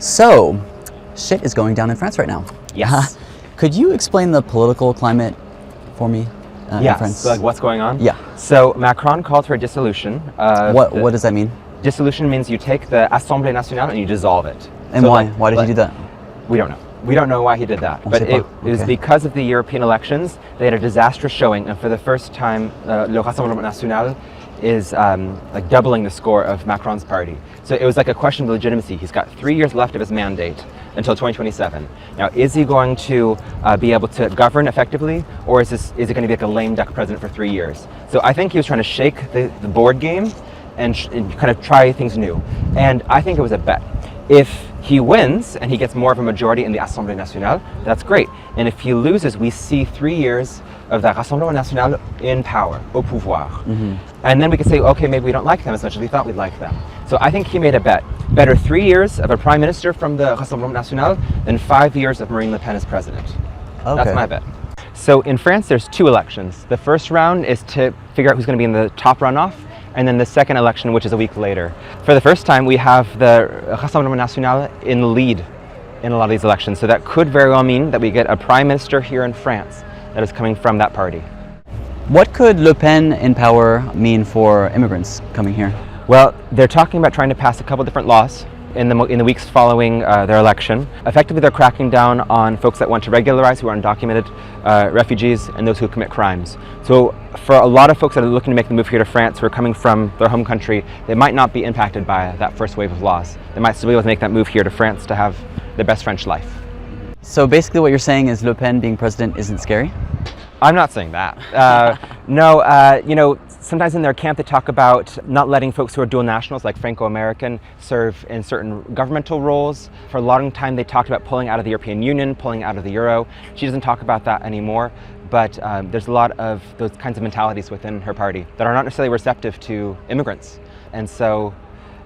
So, shit is going down in France right now. Yes. Could you explain the political climate for me in Yes. France? So, like, what's going on? Yeah. So Macron called for a dissolution. What does that mean? Dissolution means you take the Assemblée Nationale and you dissolve it. And So, why? like, Why did he do that? We don't know. We don't know why he did that. On But sait it pas. was Okay. because of the European elections. They had a disastrous showing, and for the first time, Le Rassemblement National is like doubling the score of Macron's party. So it was like a question of legitimacy. He's got 3 years left of his mandate until 2027. Now, is he going to be able to govern effectively, or is it going to be like a lame duck president for 3 years? So I think he was trying to shake the board game and kind of try things new. And I think it was a bet. If he wins and he gets more of a majority in the Assemblée Nationale, that's great. And if he loses, we see 3 years of the Rassemblement National in power, au pouvoir. Mm-hmm. And then we can say, okay, maybe we don't like them as much as we thought we'd like them. So I think he made a bet. Better 3 years of a prime minister from the Rassemblement National than 5 years of Marine Le Pen as president. Okay. That's my bet. So in France, there's 2 elections. The first round is to figure out who's going to be in the top runoff, and then the second election, which is a week later. For the first time, we have the Rassemblement National in the lead in a lot of these elections. So that could very well mean that we get a prime minister here in France that is coming from that party. What could Le Pen in power mean for immigrants coming here? Well, they're talking about trying to pass a couple different laws in the weeks following their election. Effectively, they're cracking down on folks that want to regularize, who are undocumented refugees, and those who commit crimes. So for a lot of folks that are looking to make the move here to France, who are coming from their home country, they might not be impacted by that first wave of laws. They might still be able to make that move here to France to have the best French life. So basically what you're saying is Le Pen being president isn't scary? I'm not saying that. No, you know, sometimes in their camp they talk about not letting folks who are dual nationals, like Franco-American, serve in certain governmental roles. For a long time they talked about pulling out of the European Union, pulling out of the Euro. She doesn't talk about that anymore, but there's a lot of those kinds of mentalities within her party that are not necessarily receptive to immigrants. And so,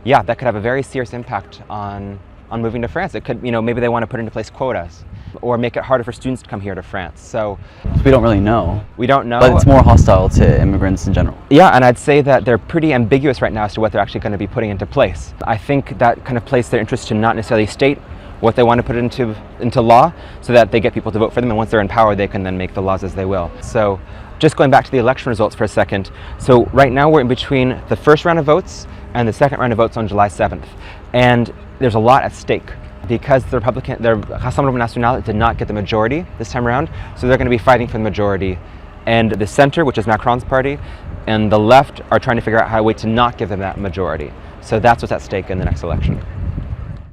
yeah, that could have a very serious impact on moving to France. It could, you know, maybe they want to put into place quotas or make it harder for students to come here to France. So We don't really know. we don't know. But it's more hostile to immigrants in general. Yeah, and I'd say that they're pretty ambiguous right now as to what they're actually going to be putting into place. I think that kind of plays their interest to not necessarily state what they want to put into law so that they get people to vote for them, and once they're in power they can then make the laws as they will. So just going back to the election results for a second. So right now we're in between the first round of votes and the second round of votes on July 7th. And there's a lot at stake because the Rassemblement National did not get the majority this time around, so they're going to be fighting for the majority. And the center, which is Macron's party, and the left are trying to figure out how a way to not give them that majority. So that's what's at stake in the next election.